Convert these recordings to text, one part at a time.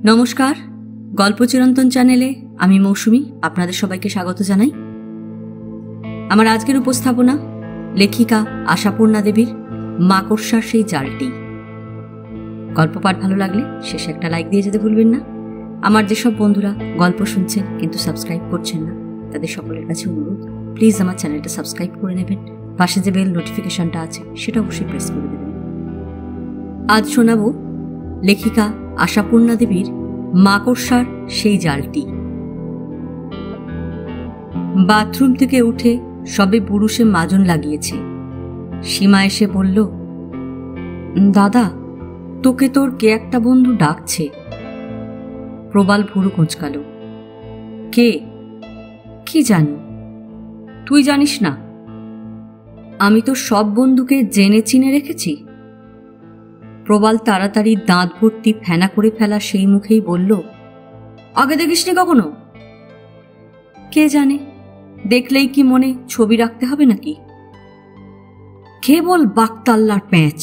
নমস্কার, গল্প চিরন্তন চ্যানেলে আমি মৌসুমী আপনাদের সবাইকে স্বাগত জানাই। আমার আজকের উপস্থাপনা লেখিকা আশাপূর্ণা দেবীর মাকড়সার সেই জালটি। গল্প পাঠ ভালো লাগলে শেষে একটা লাইক দিয়ে যেতে ভুলবেন না। আমার যেসব বন্ধুরা গল্প শুনছেন কিন্তু সাবস্ক্রাইব করছেন না, তাদের সকলের কাছে অনুরোধ, প্লিজ আমার চ্যানেলটা সাবস্ক্রাইব করে নেবেন। পাশে যে বেল নোটিফিকেশনটা আছে সেটা অবশ্যই প্রেস করে দেবেন। আজ শোনাব লেখিকা আশাপূর্ণা দেবীর মাকড়সার সেই জালটি। বাথরুম থেকে উঠে সবে পুরুষে মাজন লাগিয়েছে। সীমা এসে বলল, দাদা, তোকে তোর কে একটা বন্ধু ডাকছে। প্রবাল ভুরু কোঁচকাল। কে? কি জানি? তুই জানিস না? আমি তো সব বন্ধুকে জেনে চিনে রেখেছি। প্রবাল তাড়াতাড়ি দাঁত ভর্তি ফেনা করে ফেলা সেই মুখেই বলল, আগে দেখিসনি কখনো? কে জানে, দেখলেই কি মনে ছবি রাখতে হবে নাকি? কেবল বাকতাল্লার প্যাঁচ।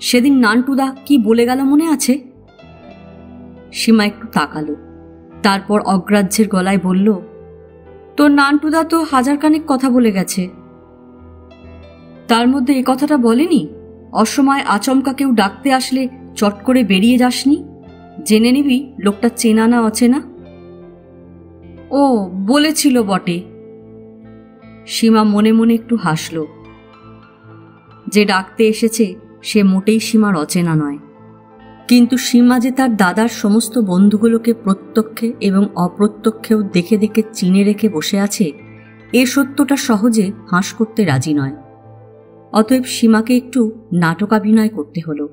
সেদিন নান্টুদা কি বলে গেল মনে আছে? সীমা একটু তাকালো, তারপর অগ্রাহ্যের গলায় বলল, তোর নান্টুদা তো হাজারখানেক কথা বলে গেছে। তার মধ্যে এ কথাটা বলেনি, অসময় আচমকা কেউ ডাকতে আসলে চট করে বেরিয়ে যাসনি, জেনে নিবি লোকটা চেনা না অচেনা। ও বলেছিল বটে। সীমা মনে মনে একটু হাসল। যে ডাকতে এসেছে সে মোটেই সীমার অচেনা নয়, কিন্তু সীমা যে তার দাদার সমস্ত বন্ধুগুলোকে প্রত্যক্ষে এবং অপ্রত্যক্ষেও দেখে দেখে চিনে রেখে বসে আছে, এ সত্যটা সহজে হাস করতে রাজি নয়। অতএব সীমাকে একটু নাটকাভিনয় করতে হলো।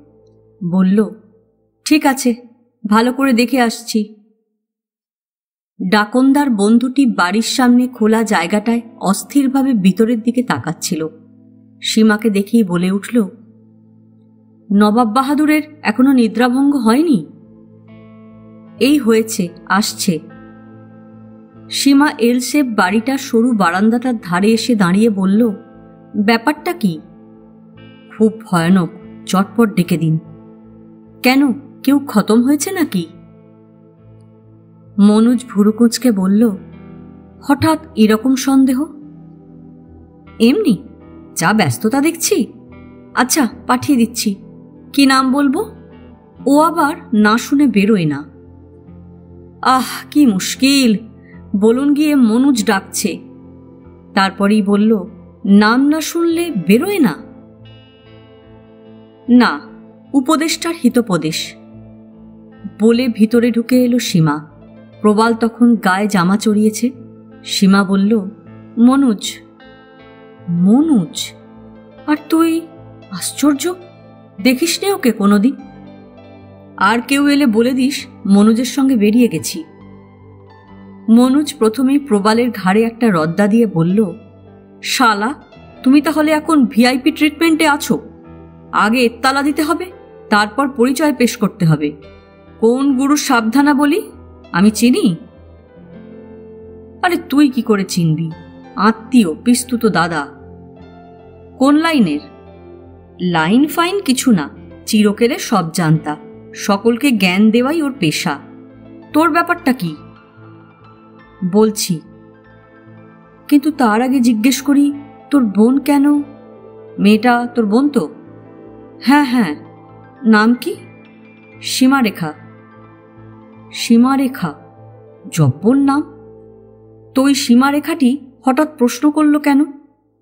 বলল, ঠিক আছে, ভালো করে দেখে আসছি। ডাকনদার বন্ধুটি বাড়ির সামনে খোলা জায়গাটায় অস্থিরভাবে ভিতরের দিকে তাকাচ্ছিল। সীমাকে দেখেই বলে উঠল, নবাব বাহাদুরের এখনো নিদ্রাভঙ্গ হয়নি? এই হয়েছে, আসছে। সীমা এলসেপ বাড়িটার সরু বারান্দাটার ধারে এসে দাঁড়িয়ে বলল, ব্যাপারটা কি? খুব ভয়ানক, চটপট ডেকে দিন। কেন, কেউ খতম হয়েছে নাকি? মনোজ ভুরুকুঁচকে বলল, হঠাৎ এরকম সন্দেহ? এমনি, যা ব্যস্ততা দেখছি। আচ্ছা, পাঠিয়ে দিচ্ছি। কি নাম বলবো? ও আবার না শুনে বেরোয় না। আহ, কি মুশকিল! বলুন গিয়ে মনোজ ডাকছে। তারপরেই বলল, নাম না শুনলে বেরোয় না? না, উপদেষ্টার হিতোপদেশ। বলে ভিতরে ঢুকে এলো সীমা। প্রবাল তখন গায়ে জামা চড়িয়েছে। সীমা বলল, মনোজ। মনোজ? আর তুই? আশ্চর্য, দেখিস নে ওকে কোনোদিন? আর কেউ এলে বলে দিস মনোজের সঙ্গে বেরিয়ে গেছি। মনোজ প্রথমেই প্রবালের ঘাড়ে একটা রদ্দা দিয়ে বলল, শালা, তুমি তাহলে এখন ভিআইপি ট্রিটমেন্টে আছো? আগে এত্তালা দিতে হবে, তারপর পরিচয় পেশ করতে হবে। কোন গুরু সাবধানা বলি? আমি চিনি? আরে তুই কি করে চিনবি? আত্মীয়, পিস্তুত দাদা। কোন লাইনের? লাইন ফাইন কিছু না, চিরকেরে সব জানতা, সকলকে জ্ঞান দেওয়াই ওর পেশা। তোর ব্যাপারটা কি? বলছি, কিন্তু তার আগে জিজ্ঞেস করি, তোর বোন কেন? মেয়েটা তোর বোন তো? হ্যাঁ হ্যাঁ। নাম কি? সীমারেখা। সীমারেখা? জব্বর নাম তো। ওই সীমারেখাটি হঠাৎ প্রশ্ন করল কেন?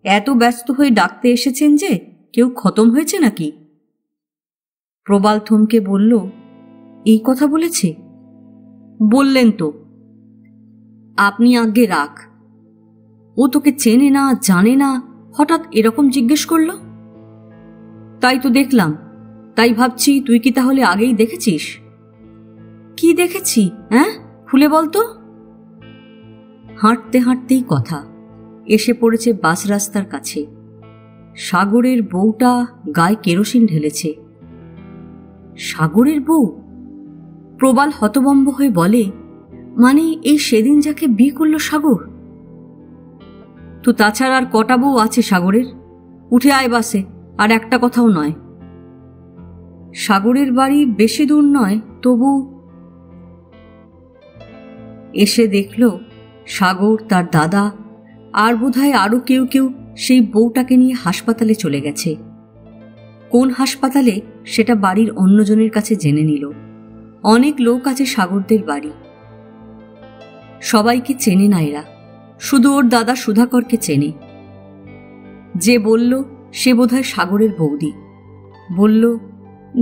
এত ব্যস্ত হয়ে ডাকতে এসেছেন যে কেউ খতম হয়েছে নাকি? প্রবাল থমকে বলল, এই কথা বলেছে? বললেন তো। আপনি আগে রাখ। ও তোকে চেনে না, জানে না, হঠাৎ এরকম জিজ্ঞেস করল। তাই তো দেখলাম, তাই ভাবছি তুই কি তাহলে আগেই দেখেছিস? কি দেখেছি? হ্যাঁ, খুলে বলতো। হাঁটতে হাঁটতেই কথা এসে পড়েছে বাস রাস্তার কাছে। সাগরের বউটা গায়ে কেরোসিন ঢেলেছে। সাগরের বউ? প্রবাল হতভম্ব হয়ে বলে, মানে এই সেদিন যাকে বিয়ে করলো সাগর? তো তাছাড়া আর কটা বউ আছে সাগরের? উঠে আয় বাসে, আর একটা কথাও নয়। সাগরের বাড়ি বেশি দূর নয়, তবু এসে দেখল সাগর, তার দাদা আর বোধহয় আরও কেউ কেউ সেই বউটাকে নিয়ে হাসপাতালে চলে গেছে। কোন হাসপাতালে সেটা বাড়ির অন্যজনের কাছে জেনে নিল। অনেক লোক আছে সাগরদের বাড়ি। সবাইকে চেনে না এরা, শুধু ওর দাদা সুধাকরকে চেনে। যে বলল সে বোধহয় সাগরের বৌদি। বলল,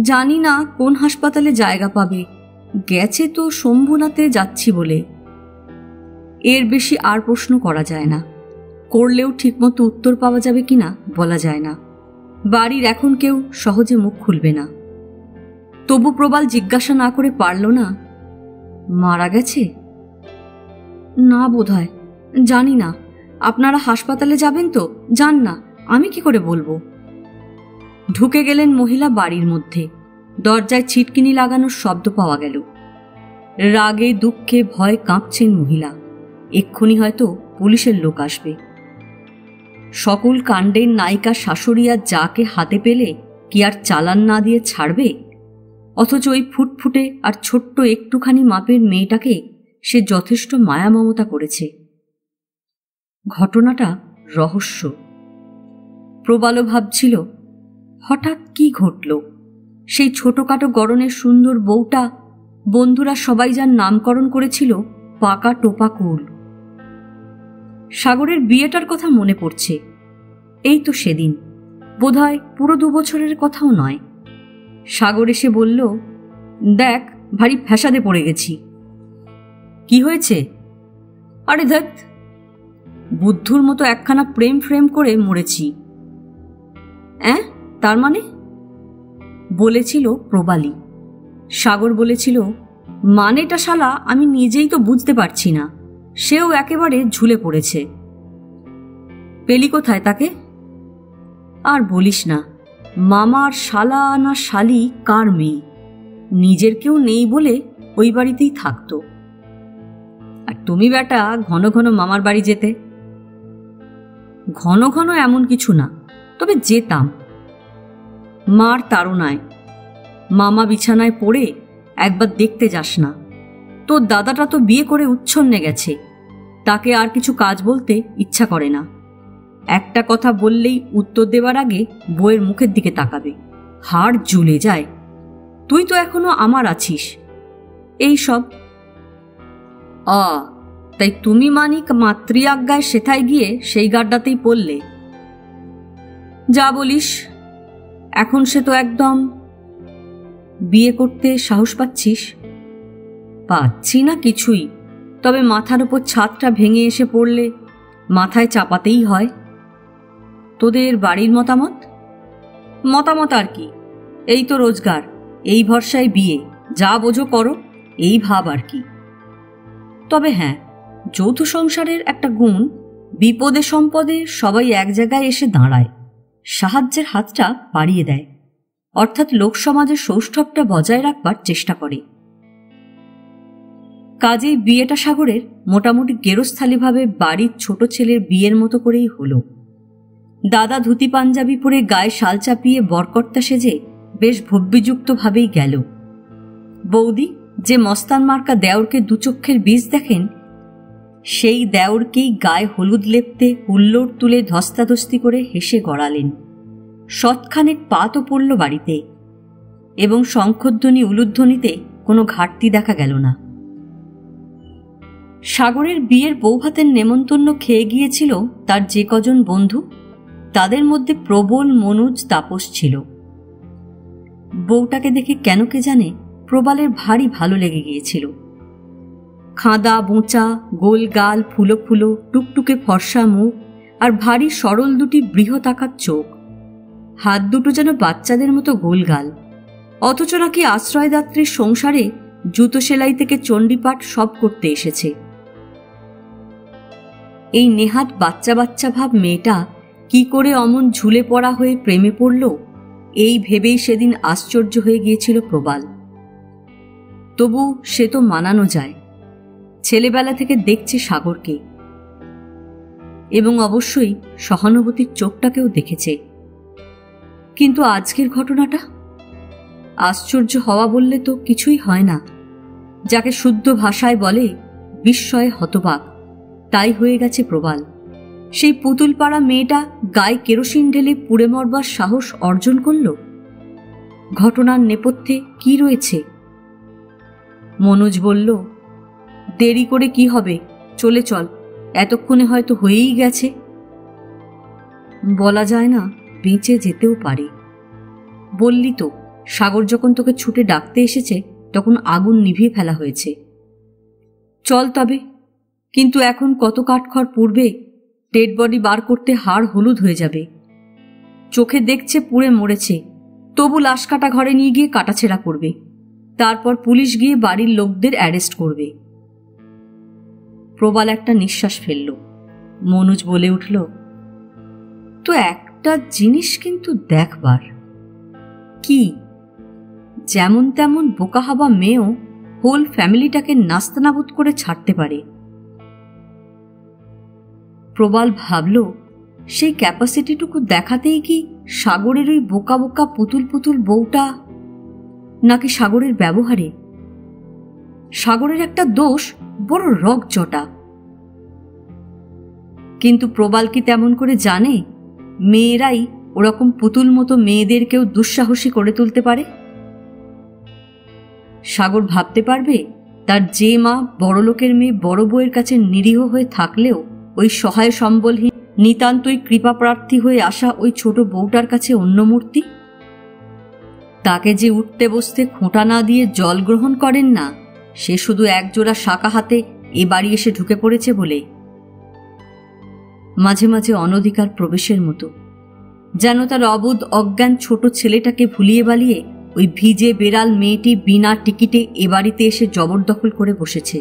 জানি না কোন হাসপাতালে জায়গা পাবে, গেছে তো শম্ভুনাথে যাচ্ছি বলে। এর বেশি আর প্রশ্ন করা যায় না, করলেও ঠিকমতো উত্তর পাওয়া যাবে কিনা বলা যায় না। বাড়ির এখন কেউ সহজে মুখ খুলবে না। তবু প্রবাল জিজ্ঞাসা না করে পারল না, মারা গেছে? না বোধহয়, জানি না। আপনারা হাসপাতালে যাবেন তো? যান না, আমি কি করে বলবো। ঢুকে গেলেন মহিলা বাড়ির মধ্যে। দরজায় ছিটকিনি লাগানোর শব্দ পাওয়া গেল। রাগে দুঃখে ভয় কাঁপছেন মহিলা। এক্ষুনি হয়তো পুলিশের লোক আসবে। সকল কাণ্ডের নায়িকা শাশুড়িয়া যাকে হাতে পেলে কি আর চালান না দিয়ে ছাড়বে? অথচ ওই ফুটফুটে আর ছোট্ট একটুখানি মাপের মেয়েটাকে সে যথেষ্ট মায়া মমতা করেছে। ঘটনাটা রহস্য। প্রবালও ভাবছিল, হঠাৎ কি ঘটল? সেই ছোটখাটো গড়নের সুন্দর বউটা, বন্ধুরা সবাই যার নামকরণ করেছিল পাকা টোপা কুল। সাগরের বিয়েটার কথা মনে পড়ছে। এই তো সেদিন, বোধহয় পুরো 2 বছরের কথাও নয়। সাগর এসে বলল, দেখ, ভারী ফ্যাসাদে পড়ে গেছি। কি হয়েছে? আরে ধ্যাৎ, বুদ্ধুর মতো একখানা প্রেম ফ্রেম করে মরেছি। তার মানে? বলেছিল প্রবালী। সাগর বলেছিল, মানেটা শালা আমি নিজেই তো বুঝতে পারছি না। সেও একেবারে ঝুলে পড়েছে। পেলি কোথায় তাকে? আর বলিস না, মামার শালা না শালি কার মেয়ে, নিজের কেউ নেই বলে ওই বাড়িতেই থাকতো। আর তুমি বেটা ঘন ঘন মামার বাড়ি যেতে? ঘন ঘন এমন কিছু না, তবে যেতাম। মার তাড়নায়। মামা বিছানায় পড়ে একবার দেখতে যাস না। তোর দাদাটা তো বিয়ে করে উচ্ছন্নে গেছে, তাকে আর কিছু কাজ বলতে ইচ্ছা করে না। একটা কথা বললেই উত্তর দেওয়ার আগে বউয়ের মুখের দিকে তাকাবে। হাড় জ্বলে যায়। তুই তো এখনো আমার আছিস। এই সব। তাই তুমি মানিক মাতৃ আজ্ঞায় সেথায় গিয়ে সেই গাড্ডাতেই পড়লে? যা বলিস। এখন সে তো একদম। বিয়ে করতে সাহস পাচ্ছিস? পাচ্ছি না কিছুই, তবে মাথার ওপর ছাদটা ভেঙে এসে পড়লে মাথায় চাপাতেই হয়। তোদের বাড়ির মতামত? মতামত আর কি, এই তো রোজগার, এই ভরসায় বিয়ে, যা বোঝো করো, এই ভাব আর কি। তবে হ্যাঁ, যৌথ সংসারের একটা গুণ, বিপদে সম্পদে সবাই এক জায়গায় এসে দাঁড়ায়, সাহায্যের হাতটা বাড়িয়ে দেয়, অর্থাৎ লোকসমাজের সৌষ্ঠবটা বজায় রাখবার চেষ্টা করে। কাজেই বিয়েটা সাগরের মোটামুটি গেরস্থালিভাবে বাড়ির ছোট ছেলের বিয়ের মতো করেই হলো। দাদা ধুতি পাঞ্জাবি পরে গায়ে শাল চাপিয়ে বরকর্তা সেজে বেশ ভব্যযুক্তভাবেই গেল। বৌদি যে মস্তান মার্কা দেওরকে দুচক্ষের বীজ দেখেন, সেই দেওরকেই গায়ে হলুদ লেপতে হুল্লোড় তুলে ধস্তাধস্তি করে হেসে গড়ালেন। শতখানেক পা তো পড়ল বাড়িতে, এবং শঙ্খধ্বনি উলুধ্বনিতে কোনো ঘাটতি দেখা গেল না। সাগরের বিয়ের বৌভাতের নেমন্তন্ন খেয়ে গিয়েছিল তার যে কজন বন্ধু, তাদের মধ্যে প্রবল, মনোজ, তাপস ছিল। বউটাকে দেখে কেন কে জানে প্রবালের ভারী ভালো লেগে গিয়েছিল। খাঁদা বোঁচা, গোল গাল, ফুলো ফুলো, টুকটুকে ফর্সা মুখ, আর ভারী সরল দুটি বৃহতাকার চোখ। হাত দুটো যেন বাচ্চাদের মতো গোলগাল, অথচ নাকি আশ্রয়দাত্রীর সংসারে জুতো সেলাই থেকে চণ্ডীপাঠ সব করতে এসেছে। এই নেহাত বাচ্চা বাচ্চা ভাব মেয়েটা কি করে অমন ঝুলে পড়া হয়ে প্রেমে পড়ল, এই ভেবেই সেদিন আশ্চর্য হয়ে গিয়েছিল প্রবাল। তবু সে তো মানানো যায়, ছেলেবেলা থেকে দেখছে সাগরকে, এবং অবশ্যই সহানুভূতির চোখটাকেও দেখেছে। কিন্তু আজকের ঘটনাটা? আশ্চর্য হওয়া বললে তো কিছুই হয় না। যাকে শুদ্ধ ভাষায় বলে বিস্ময়ে হতবাক। তাই হয়ে গেছে প্রবাল। সেই পুতুলপাড়া মেয়েটা গায়ে কেরোসিন ঢেলে পুড়ে মরবার সাহস অর্জন করল। ঘটনার নেপথ্যে কি রয়েছে? মনোজ বলল, দেরি করে কি হবে, চলে চল, এতক্ষণে হয়তো হয়েই গেছে। বলা যায় না, বেঁচে যেতেও পারে। বললি তো, সাগর যখন তোকে ছুটে ডাকতে এসেছে তখন আগুন নিভিয়ে ফেলা হয়েছে। চল তবে, কিন্তু এখন কত কাঠখড় পুড়বে, ডেড বডি বার করতে হাড় হলুদ হয়ে যাবে। চোখে দেখছে পুড়ে মরেছে, তবু লাশ কাটা ঘরে নিয়ে গিয়ে কাটাছেঁড়া করবে, তারপর পুলিশ গিয়ে বাড়ির লোকদের অ্যারেস্ট করবে। প্রবাল একটা নিঃশ্বাস ফেলল। মনোজ বলে উঠল, তো একটা জিনিস কিন্তু দেখবার। কি? যেমন তেমন বোকা হাবা মেয়েও হোল ফ্যামিলিটাকে নাস্তানাবুদ করে ছাড়তে পারে। প্রবাল ভাবল, সেই ক্যাপাসিটিটুকু দেখাতেই কি সাগরের ওই বোকা বোকা পুতুল পুতুল বউটা, নাকি সাগরের ব্যবহারে? সাগরের একটা দোষ, বড় রগ জটা। কিন্তু প্রবাল কি তেমন করে জানে মেয়েরাই ওরকম পুতুল মতো মেয়েদেরকেও দুঃসাহসী করে তুলতে পারে? সাগর ভাবতে পারবে তার যে মা বড়লোকের মেয়ে বড় বউয়ের কাছে নিরীহ হয়ে থাকলেও ওই সহায় সম্বলহীন নিতান্তই কৃপাপ্রার্থী হয়ে আসা ওই ছোট বউটার কাছে অন্য মূর্তি? তাকে যে উঠতে বসতে খোঁটা না দিয়ে জল গ্রহণ করেন না, সে শুধু একজোড়া শাঁকা হাতে এ বাড়ি এসে ঢুকে পড়েছে বলে। মাঝে মাঝে অনধিকার প্রবেশের মতো, যেন তার অবোধ অজ্ঞান ছোট ছেলেটাকে ভুলিয়ে বালিয়ে ওই ভিজে বেড়াল মেয়েটি বিনা টিকিটে এ বাড়িতে এসে জবরদখল করে বসেছে।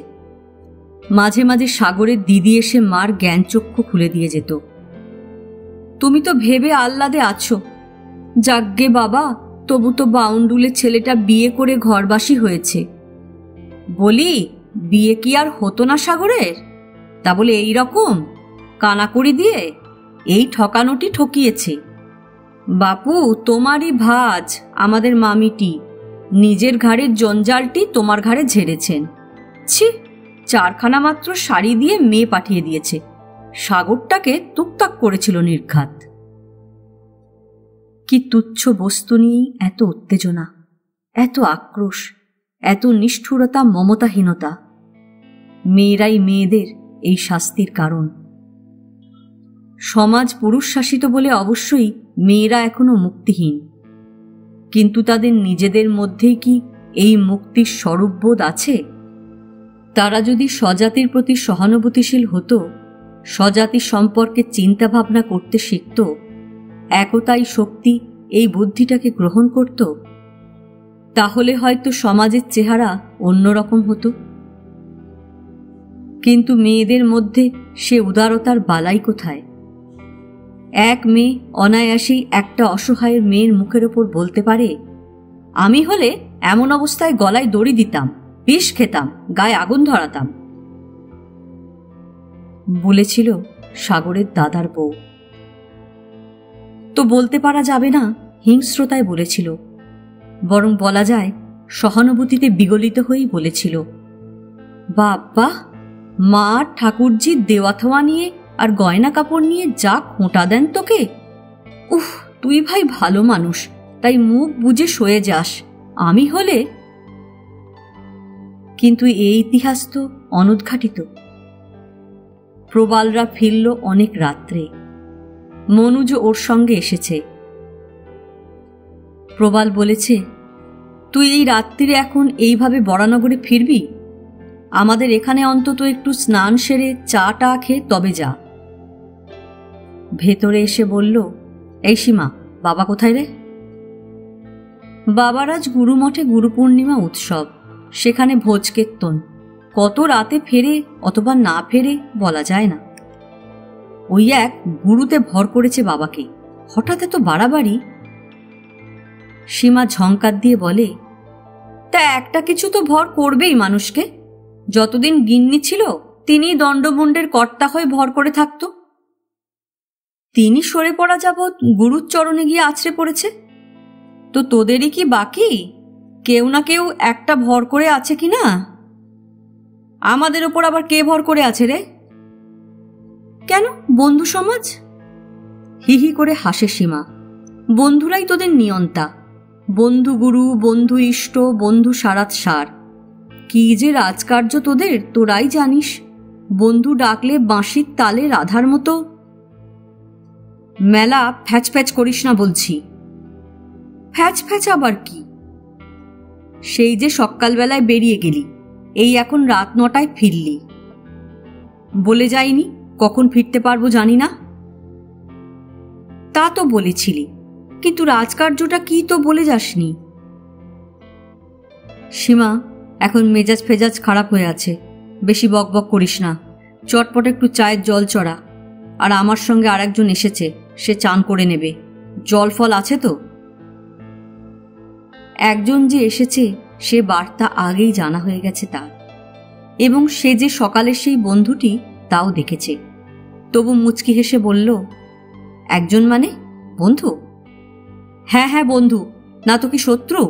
মাঝে মাঝে সাগরের দিদি এসে মার জ্ঞানচক্ষু খুলে দিয়ে যেত। তুমি তো ভেবে আহ্লাদে আছো, যাগ্গে বাবা, তবু তো বাউন্ডুলে ছেলেটা বিয়ে করে ঘরবাসী হয়েছে। বলি, বিয়ে কি আর হতো না সাগরের? তা বলে এই রকম কানাকড়ি দিয়ে এই ঠকানোটি ঠকিয়েছে। বাপু, তোমারই ভাজ আমাদের মামিটি, নিজের ঘাড়ের জঞ্জালটি তোমার ঘাড়ে ঝেড়েছেন। ছি, 4খানা মাত্র শাড়ি দিয়ে মেয়ে পাঠিয়ে দিয়েছে, সাগরটাকে টুকটাক করেছিল নির্ঘাত। কি তুচ্ছ বস্তু নিয়েই এত উত্তেজনা, এত আক্রোশ, এত নিষ্ঠুরতা, মমতাহীনতা। মেয়েরাই মেয়েদের এই শাস্তির কারণ। সমাজ পুরুষ শাসিত বলে অবশ্যই মেয়েরা এখনো মুক্তিহীন, কিন্তু তাদের নিজেদের মধ্যেই কি এই মুক্তির স্বরূপবোধ আছে? তারা যদি স্বজাতির প্রতি সহানুভূতিশীল হতো, স্বজাতি সম্পর্কে চিন্তা ভাবনা করতে শিখত, একতাই শক্তি এই বুদ্ধিটাকে গ্রহণ করত, তাহলে হয়তো সমাজের চেহারা অন্যরকম হতো। কিন্তু মেয়েদের মধ্যে সে উদারতার বালাই কোথায়? এক মেয়ে অনায়াসেই একটা অসহায়ের মেয়ের মুখের ওপর বলতে পারে, আমি হলে এমন অবস্থায় গলায় দড়ি দিতাম, বিষ খেতাম, গায়ে আগুন ধরাতাম। বলেছিল সাগরের দাদার বউ। তো বলতে পারা যাবে না হিংস্রতায় বলেছিল, বরং বলা যায় সহানুভূতিতে বিগলিত হয়েই বলেছিল। বাবা, মা ঠাকুরজি দেওয়া থাওয়া নিয়ে আর গয়না কাপড় নিয়ে যা খোঁটা দেন তোকে, উফ, তুই ভাই ভালো মানুষ, তাই মুখ বুজে সয়ে যাস, আমি হলে। কিন্তু এই ইতিহাস তো অনুদ্ঘাটিত। প্রবালরা ফিরল অনেক রাত্রে। মনুজ ওর সঙ্গে এসেছে। প্রবাল বলেছে, তুই এই রাত্রিরে এখন এইভাবে বরানগরে ফিরবি? আমাদের এখানে অন্তত একটু স্নান সেরে চা টা খেয়ে তবে যা। ভেতরে এসে বলল, এই সীমা, বাবা কোথায় রে? বাবার আজ গুরুমঠে গুরু পূর্ণিমা উৎসব, সেখানে ভোজ কীর্তন। কত রাতে ফেরে অথবা না ফেরে বলা যায় না। ওই এক গুরুতে ভর করেছে বাবাকে, হঠাৎ এত বাড়াবাড়ি। সীমা ঝংকার দিয়ে বলে, তা একটা কিছু তো ভর করবেই মানুষকে। যতদিন গিন্নি ছিল তিনি দণ্ডমুণ্ডের কর্তা হয়ে ভর করে থাকত। তিনি সরে পড়া যাবৎ গুরুর চরণে গিয়ে আছড়ে পড়েছে। তো তোদেরই কি বাকি কেউ না কেউ একটা ভর করে আছে কি না? আমাদের ওপর আবার কে ভর করে আছে রে? কেন, বন্ধু সমাজ? হিহি করে হাসে সীমা। বন্ধুরাই তোদের নিয়ন্তা। বন্ধু গুরু, বন্ধু ইষ্ট, বন্ধু সারাত সার। কি যে রাজকার্য তোদের, তোরাই জানিস। বন্ধু ডাকলে বাঁশির তালে রাধার মতো। মেলা ফ্যাচ ফ্যাচ করিস না বলছি। ফ্যাচ ফ্যাচ আবার কি? সেই যে সকালবেলায় বেরিয়ে গেলি, এই এখন রাত 9টায় ফিরলি। বলে যাইনি কখন ফিরতে পারবো জানি না? তা তো বলেছিলি, কিন্তু রাজকার্যটা কি তো বলে যাসনি। সীমা, এখন মেজাজ ফেজাজ খারাপ হয়ে আছে। বেশি বকবক করিস না। চটপট একটু চায়ের জল চড়া। আর আমার সঙ্গে আরেকজন এসেছে, সে চান করে নেবে। জল ফল আছে তো? একজন যে এসেছে সে বার্তা আগেই জানা হয়ে গেছে তার, এবং সে যে সকালের সেই বন্ধুটি তাও দেখেছে। তবু মুচকি হেসে বলল, একজন মানে বন্ধু? হ্যাঁ হ্যাঁ বন্ধু, না তো কি শত্রু?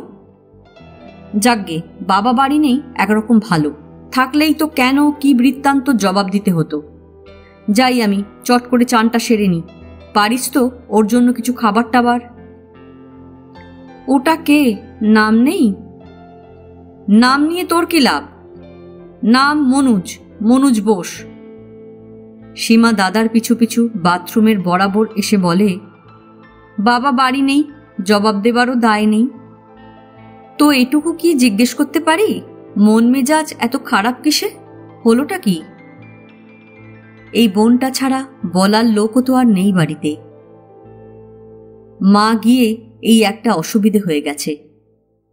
যাকগে, বাবা বাড়ি নেই একরকম ভালো, থাকলেই তো কেন কি বৃত্তান্ত জবাব দিতে হতো। যাই আমি, চট করে চানটা সেরে নি। পারিস তো ওর জন্য কিছু খাবার টাবার? ওটা কে? নাম নেই? নাম নিয়ে তোর কি লাভ? নাম মনুজ, মনুজ বোস। সীমা দাদার পিছু পিছু বাথরুমের বরাবর এসে বলে, বাবা বাড়ি নেই, জবাব দেবারও দায় নেই। তো এটুকু কি জিজ্ঞেস করতে পারি, মন মেজাজ এত খারাপ কিসে? হলোটা কি? এই বোনটা ছাড়া বলার লোকও তো আর নেই বাড়িতে। মা গিয়ে এই একটা অসুবিধে হয়ে গেছে।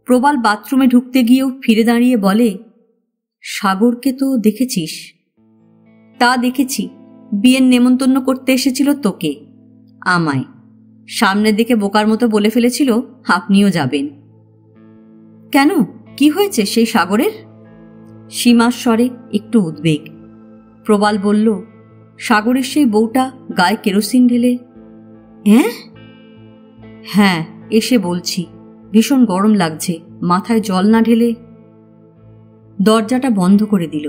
প্রবাল বাথরুমে ঢুকতে গিয়েও ফিরে দাঁড়িয়ে বলে, সাগরকে তো দেখেছিস? তা দেখেছি, বিয়ের নেমন্তন্ন করতে এসেছিল তোকে, আমায়। সামনের দিকে বোকার মতো বলে ফেলেছিল আপনিও যাবেন। কেন, কি হয়েছে সেই সাগরের? সীমার স্বরে একটু উদ্বেগ। প্রবাল বলল, সাগরের সেই বউটা গায়ে কেরোসিন ঢেলে। হ্যাঁ, এসে বলছি, ভীষণ গরম লাগছে, মাথায় জল না ঢেলে। দরজাটা বন্ধ করে দিল।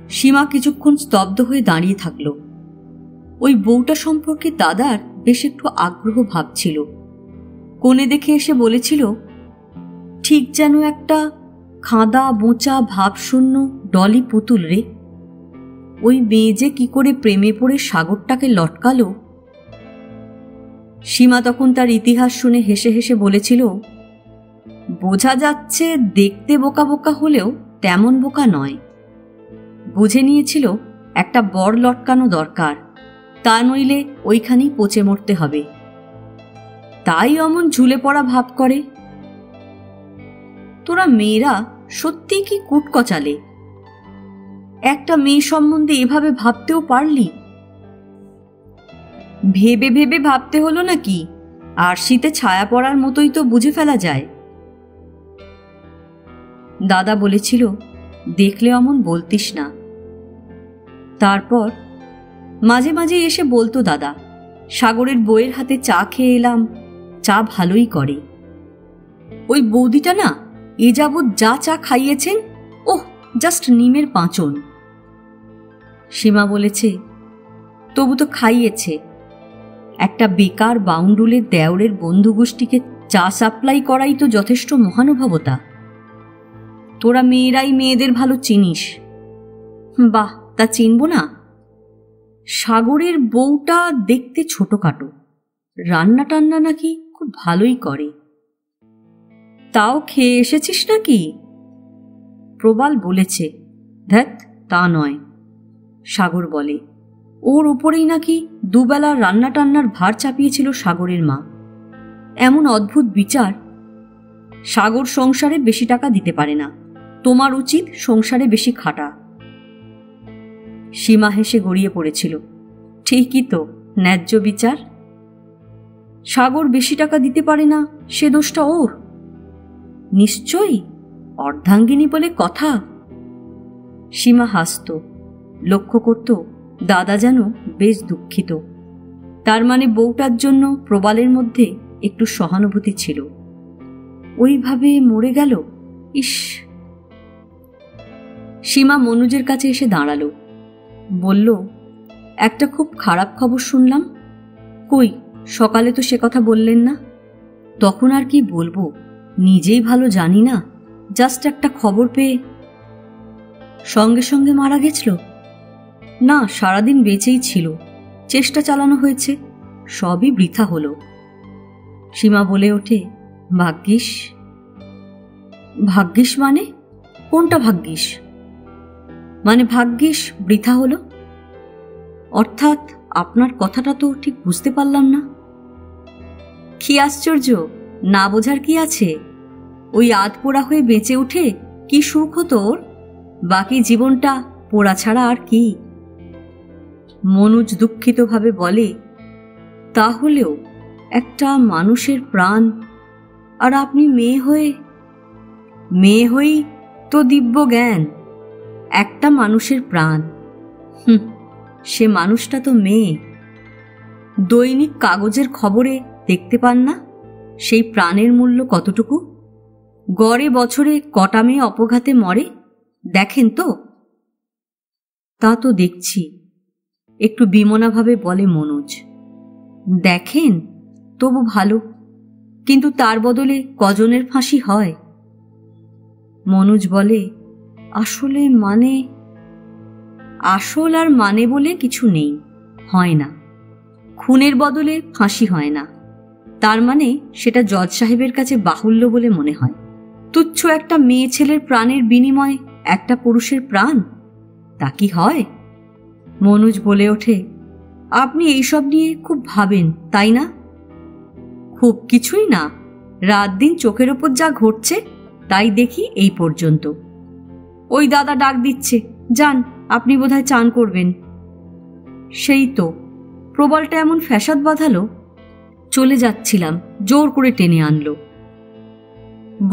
সীমা কিছুক্ষণ স্তব্ধ হয়ে দাঁড়িয়ে থাকল। ওই বউটা সম্পর্কে দাদার বেশ একটু আগ্রহ ভাবছিল। কোণে দেখে এসে বলেছিল, ঠিক যেন একটা খাঁদা বোঁচা ভাবশূন্য ডলি পুতুল রে। ওই মেয়ে যে কি করে প্রেমে পড়ে সাগরটাকে লটকালো। সীমা তখন তার ইতিহাস শুনে হেসে হেসে বলেছিল, বোঝা যাচ্ছে দেখতে বোকা বোকা হলেও তেমন বোকা নয়। বুঝে নিয়েছিল একটা বর লটকানো দরকার, তা নইলে ওইখানেই পচে মরতে হবে। তাই অমন ঝুলে পড়া ভাব করে। তোরা মেয়েরা সত্যি কি কুটকচালে! একটা মেয়ে সম্বন্ধে এভাবে ভাবতেও পারলি? ভেবে ভেবে ভাবতে হলো নাকি? আর শীতে ছায়া পড়ার মতোই তো বুঝে ফেলা যায়। দাদা বলেছিল, দেখলে অমন বলতিস না। তারপর মাঝে মাঝে এসে বলতো দাদা, সাগরের বউয়ের হাতে চা খেয়ে এলাম, চা ভালোই করে। ওই বৌদিটা না, এ যাবৎ যা চা খাইয়েছেন, ওহ, জাস্ট নিমের পাঁচন। সীমা বলেছে, তবু তো খাইয়েছে। একটা বেকার বাউন্ডুলের দেওরের বন্ধু গোষ্ঠীকে চা সাপ্লাই করাই তো যথেষ্ট মহানুভবতা। তোরা মেয়েরাই মেয়েদের ভালো চিনিস। বাহ, তা চিনব না? সাগরের বউটা দেখতে ছোটখাটো, রান্না টান্না নাকি খুব ভালোই করে। তাও খেয়ে এসেছিস নাকি? প্রবাল বলেছে, ধ্যাৎ, তা নয়। সাগর বলে, ওর ওপরেই নাকি দুবেলা রান্না টান্নার ভার চাপিয়েছিল সাগরের মা। এমন অদ্ভুত বিচার। সাগর সংসারে বেশি টাকা দিতে পারে না, তোমার উচিত সংসারে বেশি খাটা। সীমা হেসে গড়িয়ে পড়েছিল, ঠিকই তো, ন্যায্য বিচার। সাগর বেশি টাকা দিতে পারে না, সে দোষটা ওর? নিশ্চয়ই, অর্ধাঙ্গিনী বলে কথা। সীমা হাসত, লক্ষ্য করত দাদা যেন বেশ দুঃখিত। তার মানে বউটার জন্য প্রবালের মধ্যে একটু সহানুভূতি ছিল। ওইভাবে মরে গেল, ইস। সীমা মনোজের কাছে এসে দাঁড়ালো, বলল, একটা খুব খারাপ খবর শুনলাম। কই, সকালে তো সে কথা বললেন না। তখন আর কি বলবো, নিজেই ভালো জানি না, জাস্ট একটা খবর পেয়ে। সঙ্গে সঙ্গে মারা গেছিল? না, সারাদিন বেঁচেই ছিল, চেষ্টা চালানো হয়েছে, সবই বৃথা হলো। সীমা বলে ওঠে, ভাগ্যিস। ভাগ্যিস মানে? কোনটা ভাগ্যিস? মানে ভাগ্যিস বৃথা হলো অর্থাৎ? আপনার কথাটা তো ঠিক বুঝতে পারলাম না। কি আশ্চর্য, না বোঝার কি আছে? ওই আধ পোড়া হয়ে বেঁচে উঠে কি সুখ হতো ওর, বাকি জীবনটা পোড়া ছাড়া আর কি। মনোজ দুঃখিতভাবে বলে, তাহলেও একটা মানুষের প্রাণ, আর আপনি মেয়ে হয়েই তো দিব্য জ্ঞান। একটা মানুষের প্রাণ, সে মানুষটা তো মেয়ে। দৈনিক কাগজের খবরে দেখতে পান না সেই প্রাণের মূল্য কতটুকু? গড়ে বছরে কটা মেয়ে অপঘাতে মরে দেখেন তো? তা তো দেখছি, একটু বিমনাভাবে বলে মনোজ। দেখেন, তবু ভালো, কিন্তু তার বদলে কজনের ফাঁসি হয়? মনোজ বলে, আসলে মানে? আসল আর মানে বলে কিছু নেই, হয় না। খুনের বদলে ফাঁসি হয় না, তার মানে সেটা জজ সাহেবের কাছে বাহুল্য বলে মনে হয়। তুচ্ছ একটা মেয়ে ছেলের প্রাণের বিনিময়ে একটা পুরুষের প্রাণ, তা কি হয়? মনোজ বলে ওঠে, আপনি এইসব নিয়ে খুব ভাবেন, তাই না? খুব কিছুই না, রাত দিন চোখের ওপর যা ঘটছে তাই দেখি এই পর্যন্ত। ওই দাদা ডাক দিচ্ছে, যান, আপনি বোধহয় চান করবেন। সেই তো, প্রবলটা এমন ফ্যাসাদ বাঁধালো, চলে যাচ্ছিলাম, জোর করে টেনে আনলো।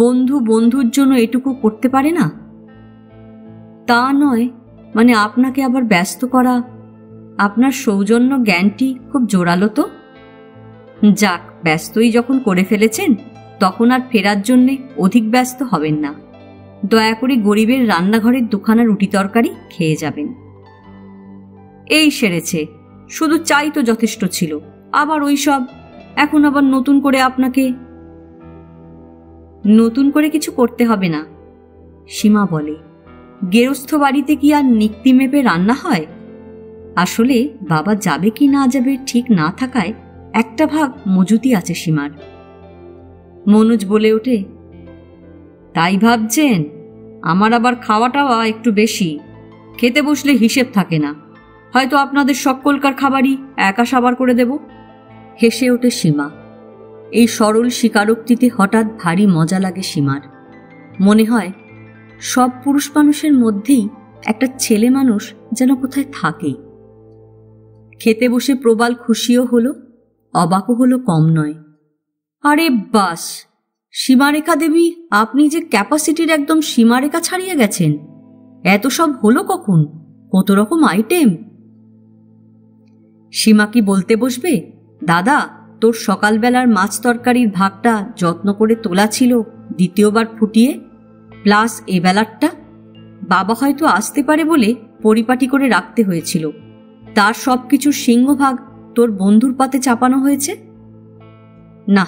বন্ধু বন্ধুর জন্য এটুকু করতে পারে না? তা নয়, মানে আপনাকে আবার ব্যস্ত করা। আপনার সৌজন্য জ্ঞানটি খুব জোরালো তো। যাক, ব্যস্তই যখন করে ফেলেছেন, তখন আর ফেরার জন্যে অধিক ব্যস্ত হবেন না। দয়া করে গরিবের রান্নাঘরের দুখানা রুটি তরকারি খেয়ে যাবেন। এই সেরেছে, শুধু চাই তো যথেষ্ট ছিল, আবার ওই সব। এখন আবার নতুন করে আপনাকে। নতুন করে কিছু করতে হবে না, সীমা বলে। গেরস্থ বাড়িতে কি আর নিক্তি মেপে রান্না হয়? আসলে বাবা যাবে কি না যাবে ঠিক না থাকায় একটা ভাগ মজুতি আছে সীমার। মনোজ বলে ওঠে, তাই ভাবছেন? আমার আবার খাওয়া টাওয়া একটু বেশি, খেতে বসলে হিসেব থাকে না। হয়তো আপনাদের সকলকার খাবারই একা সাবার করে দেব। হেসে ওঠে সীমা। এই সরল স্বীকারোক্তিতে হঠাৎ ভারী মজা লাগে সীমার। মনে হয় সব পুরুষ মানুষের মধ্যেই একটা ছেলে মানুষ যেন কোথায় থাকে। খেতে বসে প্রবাল খুশিও হলো, অবাকও হলো কম নয়। আরে বাস, সীমারেখা দেবী, আপনি যে ক্যাপাসিটির একদম সীমারেখা ছাড়িয়ে গেছেন। এত সব হলো কখন? কত রকম আইটেম! সীমা কি বলতে বসবে, দাদা তোর সকালবেলার মাছ তরকারির ভাগটা যত্ন করে তোলা ছিল দ্বিতীয়বার ফুটিয়ে, প্লাস এবেলারটা বাবা হয়তো আসতে পারে বলে পরিপাটি করে রাখতে হয়েছিল, তার সব কিছুর সিংহভাগ তোর বন্ধুর পাতে চাপানো হয়েছে। না,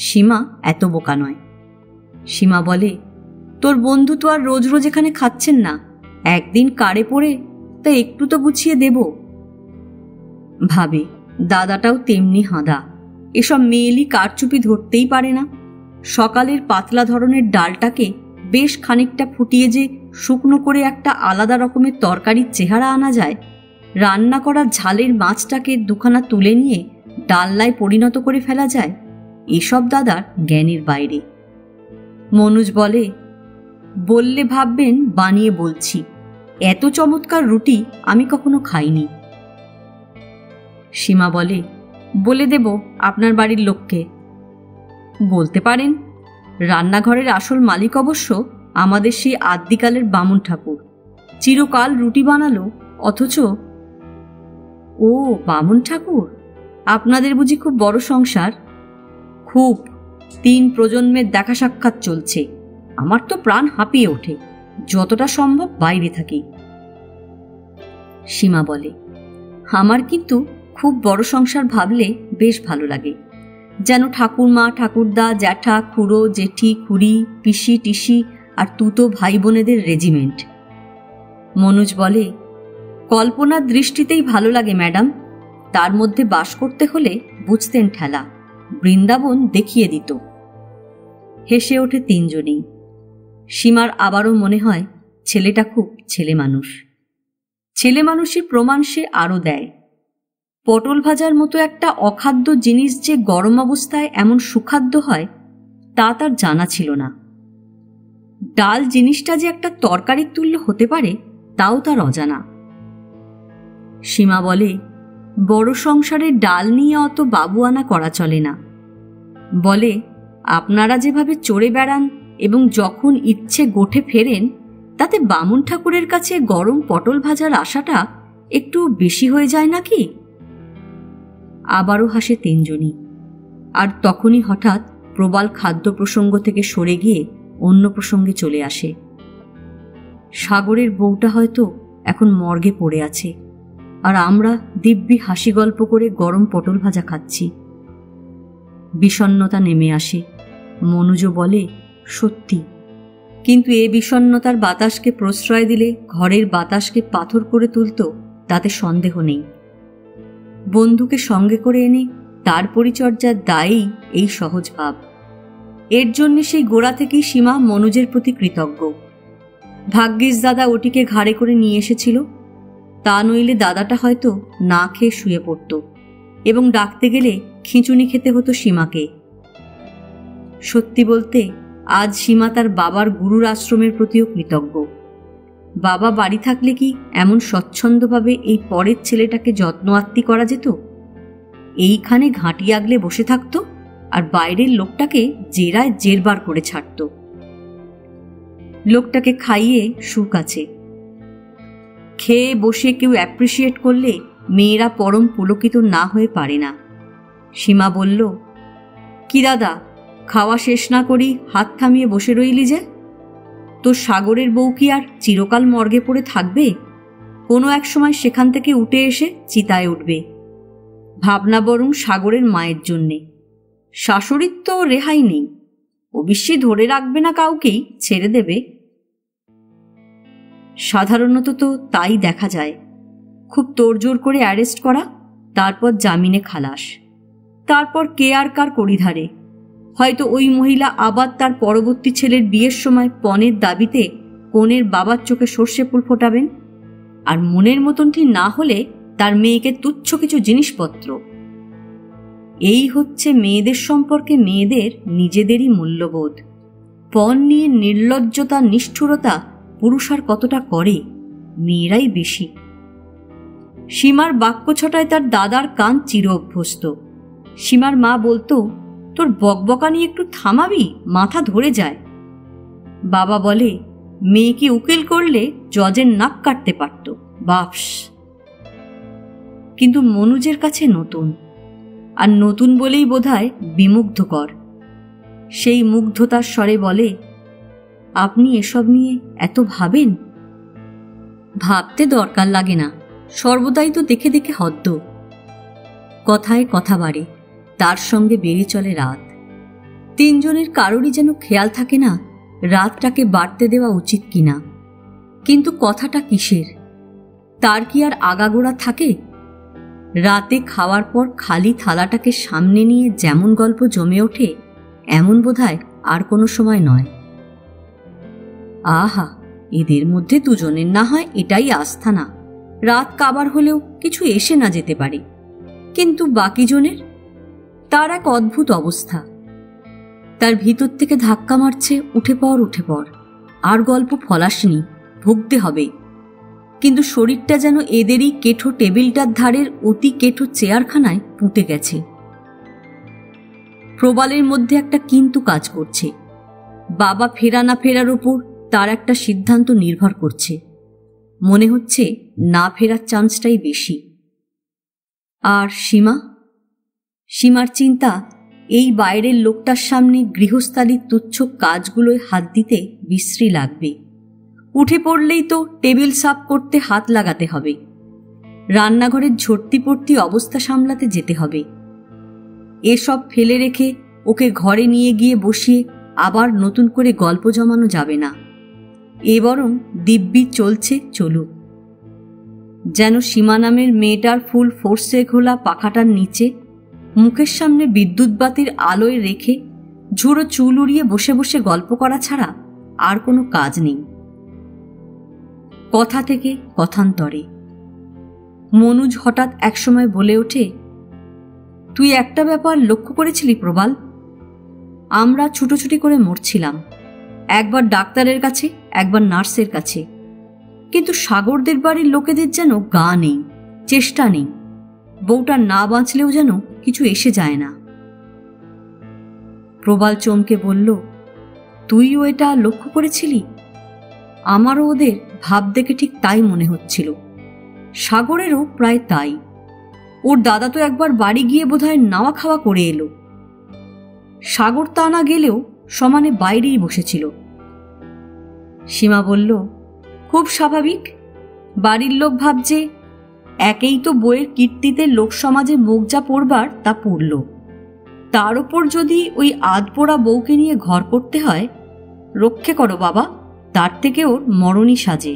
সীমা এত বোকা নয়। সীমা বলে, তোর বন্ধু তো আর রোজ রোজ এখানে খাচ্ছেন না, একদিন কারে পড়ে তা একটু তো গুছিয়ে দেব। ভাবে দাদাটাও তেমনি হাঁদা, এসব মেয়েলি কারচুপি ধরতেই পারে না। সকালের পাতলা ধরনের ডালটাকে বেশ খানিকটা ফুটিয়ে যে শুকনো করে একটা আলাদা রকমের তরকারির চেহারা আনা যায়, রান্না করা ঝালের মাছটাকে দুখানা তুলে নিয়ে ডালনায় পরিণত করে ফেলা যায়, এসব দাদার জ্ঞানের বাইরে। মনোজ বলে, বললে ভাববেন বানিয়ে বলছি, এত চমৎকার রুটি আমি কখনো খাইনি। সীমা বলে, বলে দেব আপনার বাড়ির লোককে। বলতে পারেন, রান্নাঘরের আসল মালিক অবশ্য আমাদের সেই আদ্যিকালের বামুন ঠাকুর। চিরকাল রুটি বানালো, অথচ। ও বামুন ঠাকুর, আপনাদের বুঝি খুব বড় সংসার? খুব, 3 প্রজন্মের দেখা সাক্ষাৎ চলছে। আমার তো প্রাণ হাঁপিয়ে ওঠে, যতটা সম্ভব বাইরে থাকি। সীমা বলে, আমার কিন্তু খুব বড় সংসার ভাবলে বেশ ভালো লাগে, যেন ঠাকুরমা, ঠাকুরদা, জ্যাঠা, খুড়ো, জেঠি, খুড়ি, পিসি, টিসি আর তুতো ভাই বোনেদের রেজিমেন্ট। মনোজ বলে, কল্পনার দৃষ্টিতেই ভালো লাগে ম্যাডাম, তার মধ্যে বাস করতে হলে বুঝতেন ঠেলা, বৃন্দাবন দেখিয়ে দিত। হেসে ওঠে তিনজনেই। সীমার আবারও মনে হয় ছেলেটা খুব ছেলে মানুষ। ছেলে মানুষই প্রমাণ সে আরও দেয়। পটল ভাজার মতো একটা অখাদ্য জিনিস যে গরম অবস্থায় এমন সুখাদ্য হয় তা তার জানা ছিল না। ডাল জিনিসটা যে একটা তরকারির তুল্য হতে পারে তাও তার অজানা। সীমা বলে, বড় সংসারে ডাল নিয়ে অত বাবুয়ানা করা চলে না। বলে, আপনারা যেভাবে চড়ে বেড়ান এবং যখন ইচ্ছে গোঠে ফেরেন, তাতে বামুন ঠাকুরের কাছে গরম পটল ভাজার আশাটা একটু বেশি হয়ে যায় নাকি? আবারও হাসে তিনজনই। আর তখনই হঠাৎ প্রবাল খাদ্য প্রসঙ্গ থেকে সরে গিয়ে অন্য প্রসঙ্গে চলে আসে। সাগরের বউটা হয়তো এখন মর্গে পড়ে আছে, আর আমরা দিব্যি হাসি গল্প করে গরম পটল ভাজা খাচ্ছি। বিষণ্ণতা নেমে আসে। মনোজ বলে, সত্যি, কিন্তু এ বিষণ্ণতার বাতাসকে প্রশ্রয় দিলে ঘরের বাতাসকে পাথর করে তুলত তাতে সন্দেহ নেই। বন্ধুকে সঙ্গে করে এনে তার পরিচর্যার দায়েই এই সহজ ভাব। এর জন্য সেই গোড়া থেকেই সীমা মনোজের প্রতি কৃতজ্ঞ। ভাগ্যিস দাদা ওটিকে ঘাড়ে করে নিয়ে এসেছিল, তা নইলে দাদাটা হয়তো না খেয়ে শুয়ে পড়ত এবং ডাকতে গেলে খিঁচুনি খেতে হতো সীমাকে। সত্যি বলতে আজ সীমা তার বাবার গুরুর আশ্রমের প্রতিও কৃতজ্ঞ। বাবা বাড়ি থাকলে কি এমন স্বচ্ছন্দভাবে এই পরের ছেলেটাকে যত্ন আত্তি করা যেত? এইখানে ঘাঁটি আগলে বসে থাকত আর বাইরের লোকটাকে জেরায় জেরবার করে ছাড়ত। লোকটাকে খাইয়ে সুখ আছে। খেয়ে বসে কেউ অ্যাপ্রিসিয়েট করলে মেয়েরা পরম পুলকিত না হয়ে পারে না। সীমা বলল, কি দাদা, খাওয়া শেষ না করি হাত থামিয়ে বসে রইলি যে? তোর সাগরের বউ কি আর চিরকাল মর্গে পড়ে থাকবে? কোনো এক সময় সেখান থেকে উঠে এসে চিতায় উঠবে। ভাবনা বরং সাগরের মায়ের জন্যে। শাশুড়ির তো রেহাই নেই, অবশ্যই ধরে রাখবে না, কাউকেই ছেড়ে দেবে। সাধারণত তো তাই দেখা যায়। খুব তোড়জোড় করে অ্যারেস্ট করা, তারপর জামিনে খালাস, তারপর কে আর কার কড়িধারে। হয়তো ওই মহিলা আবার তার পরবর্তী ছেলের বিয়ের সময় পণের দাবিতে কনের বাবার চোখে সর্ষে ফুল ফোটাবেন, আর মনের মতন ঠিক না হলে তার মেয়েকে তুচ্ছ কিছু জিনিসপত্র। এই হচ্ছে মেয়েদের সম্পর্কে মেয়েদের নিজেদেরই মূল্যবোধ। পণ নিয়ে নির্লজ্জতা, নিষ্ঠুরতা পুরুষ আর কতটা করে, মেয়েরাই বেশি। সীমার বাক্যছটায় তার দাদার কান চির অভ্যস্ত। সীমার মা বলতো, তোর বকবকানি একটু থামাবি, মাথা ধরে যায়। বাবা বলে, মেয়েকে উকিল করলে জজের নাক কাটতে পারত, বাপস। কিন্তু মনোজের কাছে নতুন, আর নতুন বলেই বোধহয় বিমুগ্ধকর। সেই মুগ্ধতার স্বরে বলে, আপনি এসব নিয়ে এত ভাবেন? ভাবতে দরকার লাগে না, সর্বদাই তো দেখে দেখে হদ্দ। কথায় কথা বাড়ে, তার সঙ্গে বেড়ে চলে রাত। তিনজনের কারোরই যেন খেয়াল থাকে না রাতটাকে বাড়তে দেওয়া উচিত কিনা। কিন্তু কথাটা কিসের? তার কি আর আগাগোড়া থাকে? রাতে খাওয়ার পর খালি থালাটাকে সামনে নিয়ে যেমন গল্প জমে ওঠে, এমন বোধহয় আর কোনো সময় নয়। আহা, এদের মধ্যে দুজনের না হয় এটাই আস্থানা, রাত কাবার হলেও কিছু এসে না যেতে পারে। কিন্তু বাকি জনের, তার এক অদ্ভুত অবস্থা। তার ভিতর থেকে ধাক্কা মারছে, উঠে পড়, আর গল্প ফলাসনি, ভুগতে হবে। কিন্তু শরীরটা যেন এদেরই কেঠো টেবিলটার ধারের অতি কেঠো চেয়ারখানায় পুঁতে গেছে। প্রবালের মধ্যে একটা কিন্তু কাজ করছে। বাবা ফেরা না ফেরার ওপর তার একটা সিদ্ধান্ত নির্ভর করছে। মনে হচ্ছে না ফেরার চান্সটাই বেশি। আর সীমার চিন্তা, এই বাইরের লোকটার সামনে গৃহস্থালির তুচ্ছ কাজগুলোয় হাত দিতে বিশ্রী লাগবে। উঠে পড়লেই তো টেবিল সাফ করতে হাত লাগাতে হবে, রান্নাঘরের ঝর্তি পড়তি অবস্থা সামলাতে যেতে হবে। এসব ফেলে রেখে ওকে ঘরে নিয়ে গিয়ে বসিয়ে আবার নতুন করে গল্প জমানো যাবে না। এ বরং দিব্যি চলছে চলুক। যেন সীমা নামের মেয়েটার ফুল ফোর্সে ঘোলা পাখাটার নিচে মুখের সামনে বিদ্যুৎ বাতির আলোয় রেখে ঝুড়ো চুল উড়িয়ে বসে বসে গল্প করা ছাড়া আর কোনো কাজ নেই। কথা থেকে কথান্তরে মনুজ হঠাৎ একসময় বলে ওঠে, তুই একটা ব্যাপার লক্ষ্য করেছিলি প্রবাল? আমরা ছুটোছুটি করে মরছিলাম, একবার ডাক্তারের কাছে, একবার নার্সের কাছে, কিন্তু সাগরদের বাড়ির লোকেদের যেন গা নেই, চেষ্টা নেই। বউটা না বাঁচলেও যেন কিছু এসে যায় না। প্রবাল চমকে বলল, তুইও এটা লক্ষ্য করেছিলি? আমারও ওদের ভাব দেখে ঠিক তাই মনে হচ্ছিল। সাগরেরও প্রায় তাই। ওর দাদা তো একবার বাড়ি গিয়ে বোধহয় নাওয়া খাওয়া করে এলো। সাগর তা না গেলেও সমানে বাইরেই বসেছিল। সীমা বলল, খুব স্বাভাবিক। বাড়ির লোক ভাবছে একেই তো বইয়ের কীর্তিতে লোকসমাজে মুখ যা পড়বার তা পড়ল, তার ওপর যদি ওই আধপোড়া বউকে নিয়ে ঘর করতে হয়, রক্ষে করো বাবা, তার থেকে ওর মরণই সাজে।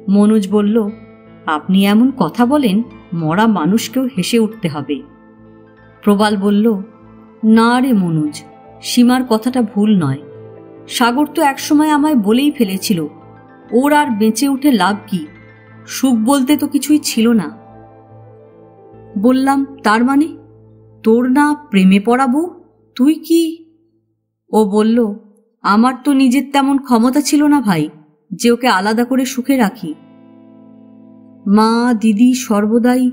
মনোজ বলল, আপনি এমন কথা বলেন, মরা মানুষকেও হেসে উঠতে হবে। প্রবাল বলল, না রে মনোজ, সীমার কথাটা ভুল নয়। সাগর তো একসময় আমায় বলেই ফেলেছিল, ওর আর বেঁচে উঠে লাভ কি, সুখ বলতে তো কিছুই ছিল না। বললাম, তার মানে তোর না প্রেমে পড়াবো, তুই কি? ও বলল, আমার তো নিজের তেমন ক্ষমতা ছিল না ভাই যে ওকে আলাদা করে সুখে রাখি। মা দিদি সর্বদাই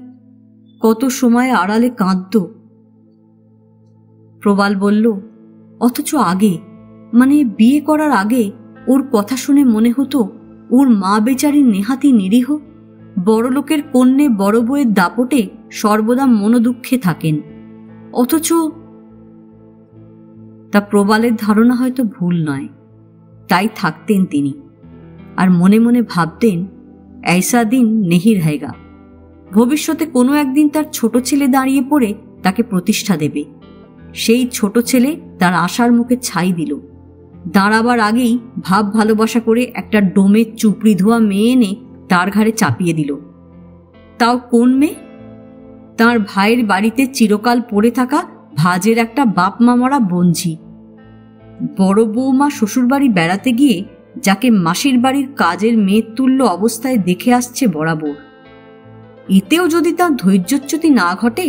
কত সময় আড়ালে কাঁদত। প্রবাল বলল, অথচ আগে, মানে বিয়ে করার আগে ওর কথা শুনে মনে হতো ওর মা বেচারি নেহাতি নিরীহ, বড়লোকের কন্যে বড় বউয়ের দাপটে সর্বদা মনোদুঃখে থাকেন। অথচ তা প্রবালের ধারণা হয়তো ভুল নয়, তাই থাকতেন তিনি, আর মনে মনে ভাবতেন, ऐसा दिन नहीं रहेगा। ভবিষ্যতে কোনো একদিন তার ছোট ছেলে দাঁড়িয়ে পড়ে তাকে প্রতিষ্ঠা দেবে। সেই ছোট ছেলে তার আশার মুখে ছাই দিল, দাঁড়াবার আগেই ভাব ভালোবাসা করে একটা ডোমের চুপড়ি ধোয়া মেয়ে এনে তার ঘাড়ে চাপিয়ে দিল। তাও কোন মেয়ে? তার ভাইয়ের বাড়িতে চিরকাল পড়ে থাকা ভাজের একটা বাপ মা মরা বঞ্ঝি। বড় বৌমা শ্বশুরবাড়ি বেড়াতে গিয়ে যাকে মাসির বাড়ির কাজের মেয়ের তুল্য অবস্থায় দেখে আসছে বরাবর। এতেও যদি তার ধৈর্যচ্যুতি না ঘটে,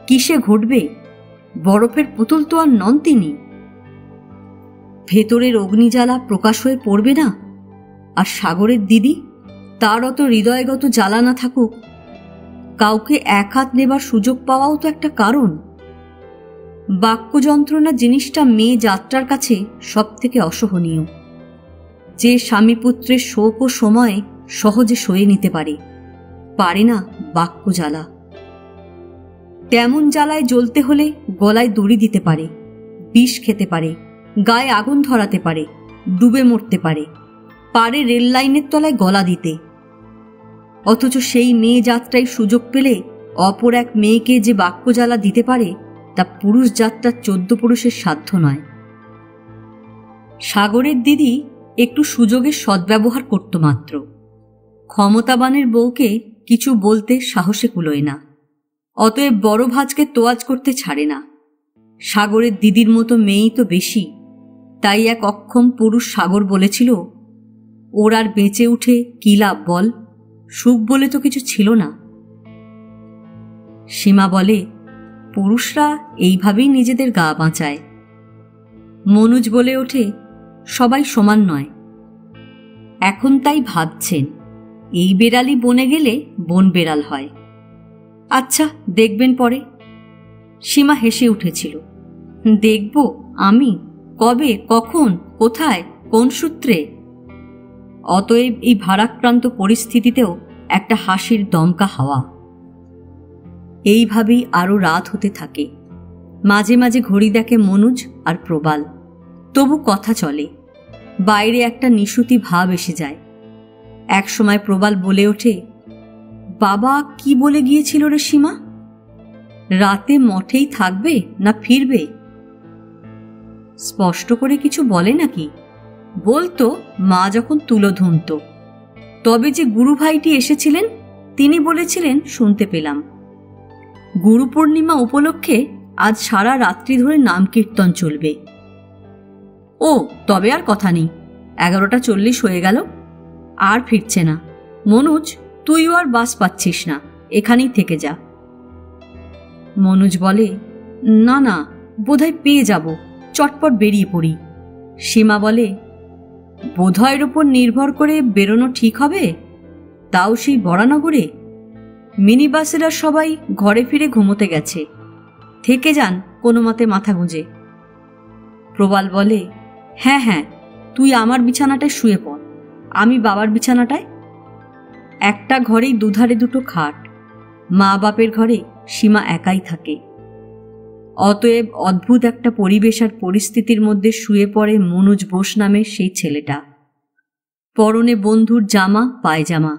কিসে ঘটবে? বরফের পুতুল তো আর নন তিনি। ভেতরের অগ্নিজ্বালা প্রকাশ হয়ে পড়বে না? আর সাগরের দিদি, তার অত হৃদয়গত জ্বালা না থাকুক, কাউকে এক হাত নেবার সুযোগ পাওয়াও তো একটা কারণ। বাক্য যন্ত্রণা জিনিসটা মেয়ে যাত্রার কাছে সব থেকে অসহনীয়। যে স্বামী পুত্রের শোক ও সময়ে সহজে সয়ে নিতে পারে না বাক্য জ্বালা। তেমন জ্বালায় জ্বলতে হলে গলায় দড়ি দিতে পারে, বিষ খেতে পারে, গায়ে আগুন ধরাতে পারে, ডুবে মরতে পারে রেল লাইনের তলায় গলা দিতে। অথচ সেই মেয়ে যাত্রায় সুযোগ পেলে অপর এক মেয়েকে যে বাক্য জ্বালা দিতে পারে, তা পুরুষ যাত্রার 14 পুরুষের সাধ্য নয়। সাগরের দিদি একটু সুযোগের সদ্ব্যবহার করত মাত্র। ক্ষমতাবানের বউকে কিছু বলতে সাহসে কুলোয় না, অতএব বড় ভাজকে তোয়াজ করতে ছাড়ে না। সাগরের দিদির মতো মেয়েই তো বেশি, তাই এক অক্ষম পুরুষ সাগর বলেছিল, ওর আর বেঁচে উঠে কি লাভ বল, সুখ বলে তো কিছু ছিল না। সীমা বলে, পুরুষরা এইভাবেই নিজেদের গা বাঁচায়। মনোজ বলে ওঠে, সবাই সমান নয়। এখন তাই ভাবছেন, এই বেড়ালি বনে গেলে বন বেড়াল হয়। আচ্ছা, দেখবেন পরে। সীমা হেসে উঠেছিল। দেখব আমি? কবে, কখন, কোথায়, কোন সূত্রে? অতএব এই ভারাক্রান্ত পরিস্থিতিতেও একটা হাসির দমকা হাওয়া। এইভাবেই আরো রাত হতে থাকে। মাঝে মাঝে ঘড়ি দেখে মনোজ আর প্রবাল, তবু কথা চলে। বাইরে একটা নিশুতি ভাব এসে যায়। এক সময় প্রবাল বলে ওঠে, বাবা কি বলে গিয়েছিল রে সীমা? রাতে মঠেই থাকবে না ফিরবে? স্পষ্ট করে কিছু বলে নাকি? বলতো মা যখন তুলো ধুনত। তবে যে গুরু ভাইটি এসেছিলেন তিনি বলেছিলেন, শুনতে পেলাম। গুরু পূর্ণিমা উপলক্ষে আজ সারা রাত্রি ধরে নাম কীর্তন চলবে। ও, তবে আর কথা নেই, 11:40 হয়ে গেল, আর ফিরছে না। মনোজ, তুইও আর বাস পাচ্ছিস না, এখানেই থেকে যা। মনোজ বলে, না না, বোধহয় পেয়ে যাব, চটপট বেরিয়ে পড়ি। সীমা বলে, বোধহয়ের ওপর নির্ভর করে বেরোনো ঠিক হবে? তাও সেই বরানগরে? মিনি বাসেরা সবাই ঘরে ফিরে ঘুমোতে গেছে, থেকে যান কোনো মতে মাথা গুঁজে। প্রবাল বলে, হ্যাঁ হ্যাঁ, তুই আমার বিছানাটায় শুয়ে পড়, আমি বাবার বিছানাটায়। একটা ঘরেই দুধারে দুটো খাট, মা বাপের ঘরে সীমা একাই থাকে। অতএব অদ্ভুত একটা পরিবেশ আর পরিস্থিতির মধ্যে শুয়ে পড়ে মনোজ বোস নামের সেই ছেলেটা। পরনে বন্ধুর জামা পায়জামা।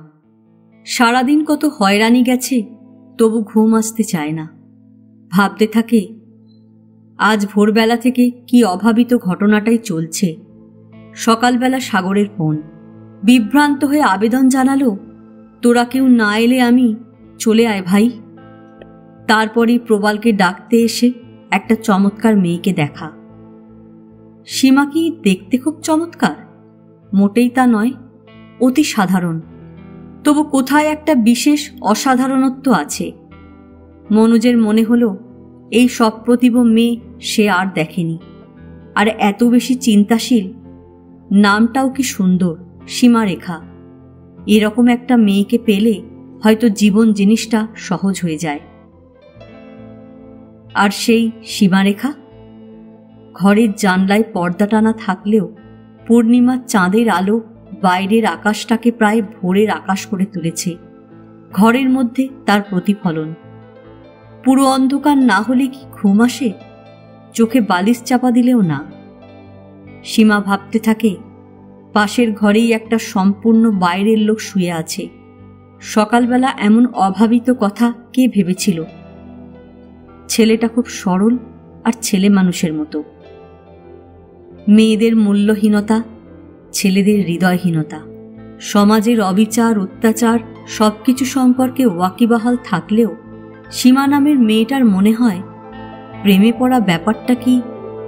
সারাদিন কত হয়রানি গেছে, তবু ঘুম আসতে চায় না। ভাবতে থাকে, আজ ভোরবেলা থেকে কি অভাবিত ঘটনাটাই চলছে। সকালবেলা সাগরের ফোন, বিভ্রান্ত হয়ে আবেদন জানালো, তোরা কেউ না এলে আমি চলে আয় ভাই। তারপরই প্রবালকে ডাকতে এসে একটা চমৎকার মেয়েকে দেখা। সীমা কি দেখতে খুব চমৎকার? মোটেই তা নয়, অতি সাধারণ। তবু কোথায় একটা বিশেষ অসাধারণত্ব আছে। মনোজের মনে হলো এই সপ্রতিভ মেয়ে সে আর দেখেনি। আর এত বেশি চিন্তাশীল, নামটাও কি সুন্দর, সীমারেখা। এরকম একটা মেয়েকে পেলে হয়তো জীবন জিনিসটা সহজ হয়ে যায়। আর সেই সীমারেখা ঘরের জানলায় পর্দা টানা থাকলেও পূর্ণিমার চাঁদের আলো বাইরের আকাশটাকে প্রায় ভোরের আকাশ করে তুলেছে। ঘরের মধ্যে তার প্রতিফলন। পুরো অন্ধকার না হলে কি ঘুম আসে? চোখে বালিশ চাপা দিলেও না। সীমা ভাবতে থাকে, পাশের ঘরেই একটা সম্পূর্ণ বাইরের লোক শুয়ে আছে। সকালবেলা এমন অভাবিত কথা কে ভেবেছিল? ছেলেটা খুব সরল আর ছেলে মানুষের মতো। মেয়েদের মূল্যহীনতা, ছেলেদের হৃদয়হীনতা, সমাজের অবিচার অত্যাচার সবকিছু সম্পর্কে ওয়াকিবহাল থাকলেও সীমা নামের মেয়েটার মনে হয় প্রেমে পড়া ব্যাপারটা কি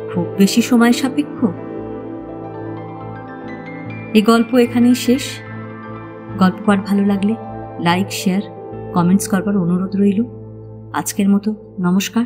খুব বেশি সময় সাপেক্ষ। এই গল্প এখানেই শেষ। গল্প পাঠ ভালো লাগলে লাইক, শেয়ার, কমেন্টস করবার অনুরোধ রইল। আজকের মতো নমস্কার।